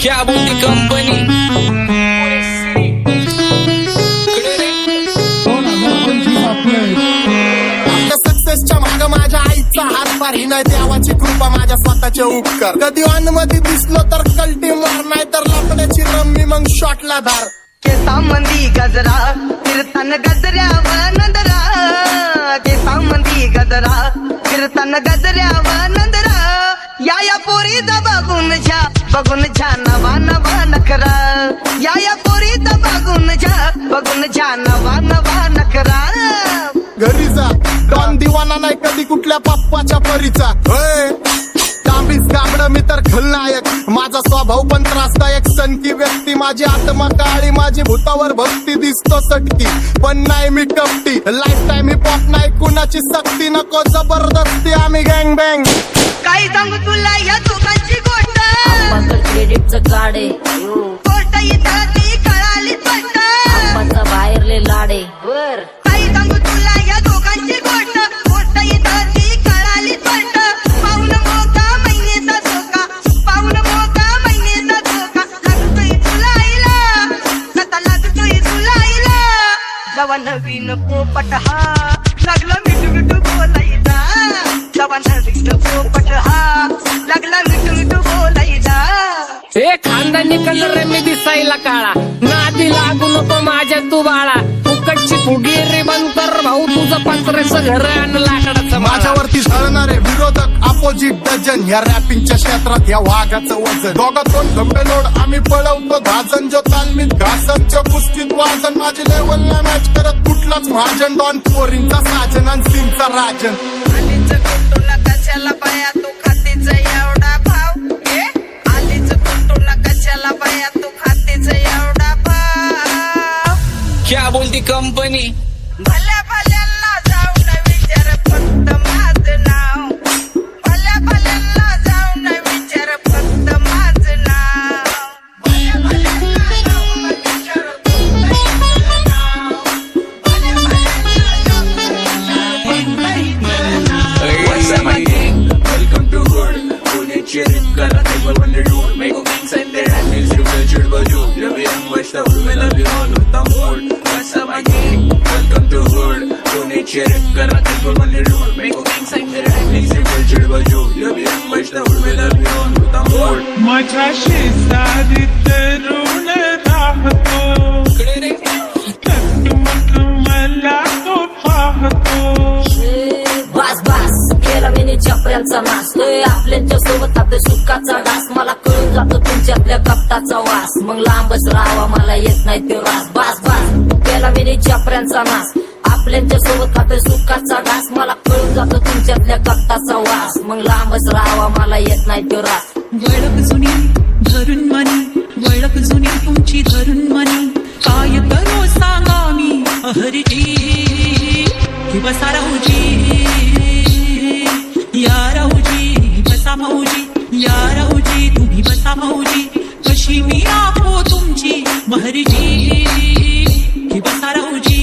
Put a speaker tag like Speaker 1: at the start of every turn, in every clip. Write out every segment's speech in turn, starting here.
Speaker 1: क्या बोलती कंपनी
Speaker 2: सक्सेसच्या माग माझ्या आईचा हातभार ही नाही देवाची कृपा माझ्या स्वतःचे उपकार कधी मध्ये दिसलो तर कल्टी मार नाही तर लपण्याची रम्मी मग शॉटला धार
Speaker 3: केसांमंदी गजरा फिरताना गजऱ्यावर नंदरा केसांमंदी गजरा फिरताना गजऱ्यावर नंदरा या पोरीचा बघून झा नवा नवा नखरा या पोरीचा बघून झा नवा नवा नखरा
Speaker 2: घरी जा डॉन दिवाना नाही कधी कुठल्या पप्पाच्या परीचा तांबीस गाबड मी तर खलनायक माझा स्वभाव पण त्रासदायक सनकी व्यक्ती माझी आत्मा काळी माझी भूतावर भक्ती दिसतो सटकी पण नाही मी कपटी लाईफ टाइम हिप हॉप नाही कुणाची सक्ती नको जबरदस्ती आम्ही गँग बँग
Speaker 3: काय सांगू तुला या दोघांची गोष्ट
Speaker 4: क्रेडिटचं काढे
Speaker 3: गोष्ट इथं ती कळाली स्पष्ट
Speaker 4: बाहेरले लाडे बर
Speaker 3: काय सांगू तुला या दोघांची गोष्ट गोष्ट इथं ती कळाली स्पष्ट पाऊन मोका महिनेचा धोका पाऊन मोका महिनेचा धोका लागतोय तुला आईला कथा लागतोय तुला आईला जवा नवीन पोपट हा लागला मिठू मिठू बोलायचा जवा नवीन पोपट हा लागला मिठू मिठू बोलायचा
Speaker 1: ए खानदानी कलर रे मी दिसायला काळा नादी लागू नको माझ्या तू बाळा फुकटची फुगी रे बंद कर भाऊ तुझं पत्रेचं घर आणि लाकडाचं
Speaker 2: माझ्यावरती झळणारे विरोधक अपोजिट डझन या रॅपिंगच्या क्षेत्रात या वाघाचं वजन दोघात दोन खंबे लोड आम्ही पळवतो धाजन जो तालमीत घासनच्या कुस्तीत वाजन माझी लेवल ना मॅच करत कुठलाच महाजन डॉन पोरींचा साजन आणि सीनचा राजन
Speaker 3: आलीच कुंटूला कशाला बाया तू खातीच एवढा भाव आलीच कुंटूला कशाला बाया तू खातीच एवढा भाव
Speaker 1: क्या बोलती कंपनी
Speaker 3: भल्या भल्यांना जाऊन विचार फक्त माझं नाव भल्या भल्यांना जाऊन विचार फक्त माझं नाव भल्या भल्यांना जाऊन विचार फक्त माझं नाव भल्या भल्यांना जाऊन
Speaker 5: Welcome to Hood. पुण्याची रिप करा table when they do it. Make a gang sign their hand is you will should will you. Love you and wish the hood will love you all with the mood. What's up my gang? Welcome to Hood. पुण्याची रिप करा table when they do it. Make a gang sign their hand is you will should will you. Love you and wish the hood will love you all with the mood.
Speaker 6: माझ्या शेजारी तरुण राहतो मग मला तो पाहतो
Speaker 4: बास बास केला मी चपऱ्यांचा नाश आपल्याच्या सोबत आपल्या सुखाचा घास मला कळून जातो तुमच्यातल्या कपटाचा वास मग लांबच राहावा मला येत नाही तो रास बास बास केला मी चपऱ्यांचा नाश आपल्याच्या सोबत आपल्या सुखाचा घास मला कळून जातो तुमच्यातल्या कपटाचा वास मग लांबच राहावा मला येत नाही तो रास
Speaker 7: वळख जुनी धरून मनी वळख जुनी तुमची धरून मनी काय करू सांगा मी हरजी कि बसा राहूजी या राहूजी बसा भाऊजी या राहूजी तुम्ही बसा भाऊजी कशी मी राहू तुमची महरजी कि बसा राहूजी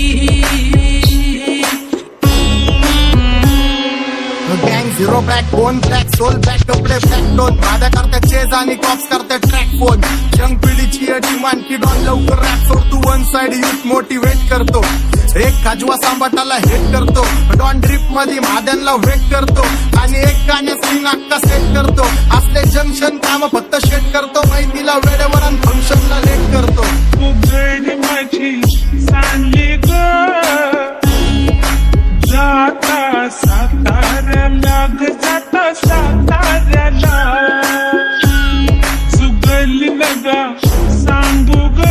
Speaker 2: गँग zero back bone black soul back कपडे बॅक डोन भाड्या करते चेज आणि कॉप्स करते ट्रॅक फोन जंग पिढीची डिमांड की डॉन लवकर रॅप सोड तू वन साइड युथ मोटिवेट करतो एक खाजवा सांबाटाला हेट करतो डॉन ड्रिप मध्ये महाद्यांना वेट करतो आणि एक गाण्यात सीन अक्का सेट करतो असले जंक्शन काम फक्त शेट करतो माहितीला वेळेवर आणि फंक्शनला लेट करतो
Speaker 6: उघड माझी सांगली ग जाता साताऱ्याला ग जाता साताऱ्याला सुगली नगा सांगू ग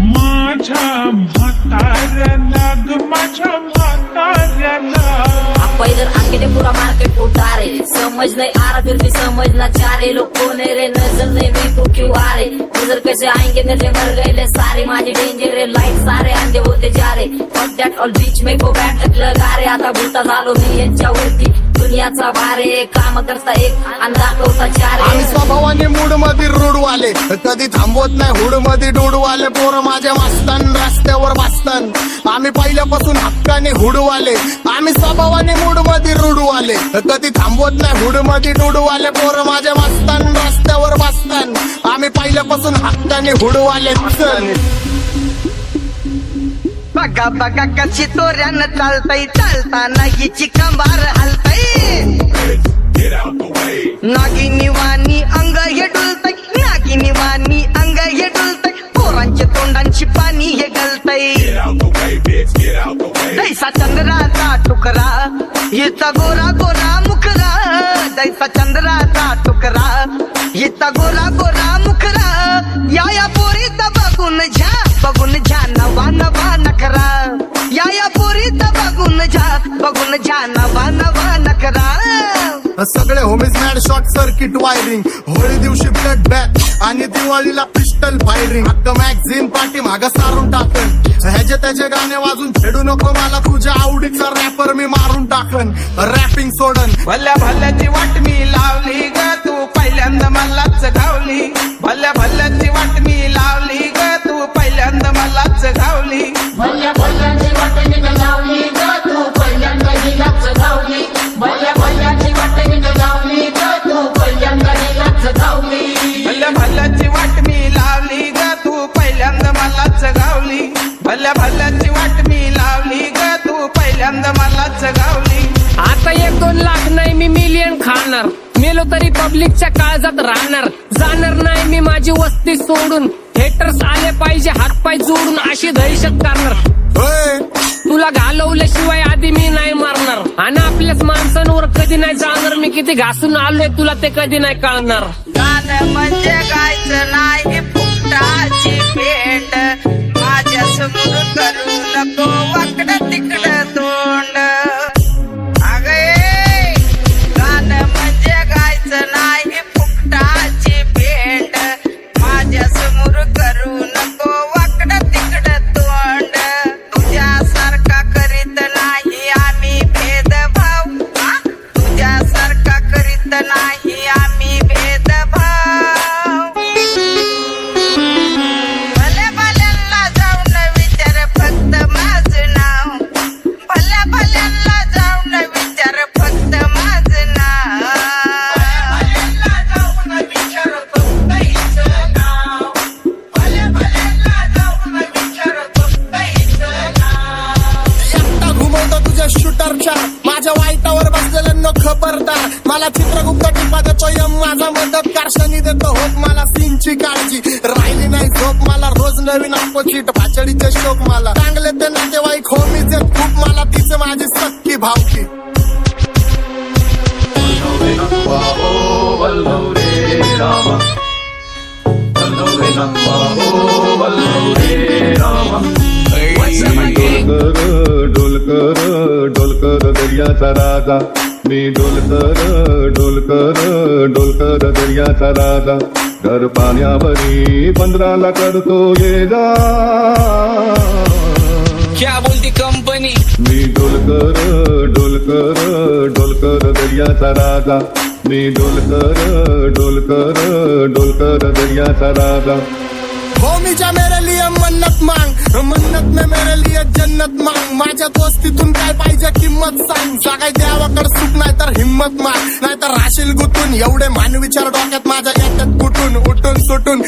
Speaker 6: माझ्या म्हाताऱ्याला ग माझ्या म्हाताऱ्याला
Speaker 4: पहिलं आके पुरा मार्केट उतारे समझ नहीं आ रहा फिर भी समझना चाह रहे लोग कौन है रे नजर नहीं भी तो क्यों आ रहे नजर कैसे आएंगे नजर मर गए सारे माझे डेंजर रे लाइट सारे अंधे होते जा रहे फक दॅट ऑल बीच में को बैठक लगा रे आता भूता झालो मी यांच्यावरती दुनियाचा भारे काम करता एक आणि दाखवता चार
Speaker 2: आम्ही स्वभावाने मूड मध्ये रूडवाले कधी थांबवत नाही हुड मध्ये डोडवाले पोरं माझ्या वाचतान रस्त्यावर वाचतान आम्ही पहिल्यापासून हक्काने हुडवाले आम्ही स्वभावाने मूड मध्ये रूडवाले कधी थांबवत नाही हुड मध्ये डोडवाले पोरं माझ्या वाचतान रस्त्यावर पहिल्यापासून हक्काने हुडवाले चल.
Speaker 3: बघा बघा कशी तोऱ्यानं चालतय, चालताना हिची कंबार हलतय. नागिनी वाणी अंग हे डुलतय, नागिनी वाणी अंग हे डुलतय. पोरांच्या तोंडांची पाणी हे गलतय. दैसा चंद्राचा तुकडा हिचा गोरा गोरा मुखरा. दैसा चंद्राचा तुकडा हिचा गोरा गोरा मुखरा. या पोरीचा बघून झा नवा नवा नखरा. या पोरीचा बघून झा नवा नवा नखरा.
Speaker 2: सगळे homies mad short circuit wiring. Holi दिवशी ब्लड बॅथ आणि दिवाळीला पिस्टल फायरिंग. हक्क मॅगझिन पाठी मागं सारून टाकन. ह्याचे त्याचे गाणे वाजून छेडू नको मला, तुझ्या आवडीचा रॅपर मी मारून टाकन. रॅपिंग सोडन.
Speaker 5: भल्या भल्याची वाट मी लावली ग, तू पहिल्यांदा मलाच घावली. भल्या भल्याची वाट मी लावली ग, तू पहिल्यांदा मलाच घावली.
Speaker 4: भल्या भल्याची वाट मी लावली ग, तू पहिल्यांदा हिलाच घावली. भल्या भल्याची वाट मी लावली ग, तू पहिल्यांदा हिलाच घावली.
Speaker 5: भल्या भल्याची वाट मी लावली ग, तू पहिल्यांदा मलाच घावली. भल्या भल्याची वाट मी लावली ग, तू पहिल्यांदा मलाच घावली.
Speaker 1: आता 1-2 लाख नाही मी मिलियन खाणार. मेलो तरी पब्लिकच्या काळजात राहणार. जाणार नाही मी माझी वस्ती सोडून. हेटर्स आले पाहिजे हातपाय जोडून, अशी दहशत करणार.
Speaker 2: होय
Speaker 1: तुला घालवल्याशिवाय आधी मी नाही मारणार. आणि आपल्याच माणसांवर कधी नाही जाणार. मी किती घासून आलोय तुला ते कधी नाही कळणार.
Speaker 3: गाणं म्हणजे गायचं नाही फुकटाची भेट. माझ्या समोर करू नको वाकडं तिकडं तोंड. अगे गाणं म्हणजे गायचं नाही फुकटाची भेट. माझ्या समोर करू नको वाकडं तिकडं तोंड. तुझ्यासारखा करीत नाही आम्ही भेदभाव. तुझ्यासारखा करीत नाही आम्ही भेदभाव. भल्या भल्यांना जाऊन विचार फक्त माझं नाव. भल्या भल्यांना जाऊन विचार फक्त माझं नाव.
Speaker 2: एकटा घुमवतो तुझ्या शूटरच्या. माझ्या वाईटावर बसलेल्यांना खबरदार. मला चित्रगुप्त टिपा देतो यम माझा मदतकार. शनी देतो होप मला सीनची काळजी. राहिली नाही झोप मला रोज नवीन अपोजिट. भाचडीचे शोक मला चांगले ते नातेवाईक होमीच आहेत खूप. मला तिचे माझी सक्की भावकी.
Speaker 8: डोलकर दर्याचा राजा. मी डोलकर दर्याचा राजा. घर पाण्यावरी बंदराला करतो ये जा.
Speaker 5: क्या बोलती कंपनी.
Speaker 8: मी डोलकर दर्याचा राजा. मी डोलकर दर्याचा राजा.
Speaker 2: होमीच्या मेरे लिए मन्नत मांग. मन्नत में मेरे लिए जन्नत मांग. माझ्या दोस्तीतून काय पाहिजे किंमत सांग. सगळ्या देवाकडे सुख नाही तर हिम्मत माग. नाहीतर राशील गुतून. एवढे मान विचार डोक्यात माझ्या येतात कुठून उठून सुटून.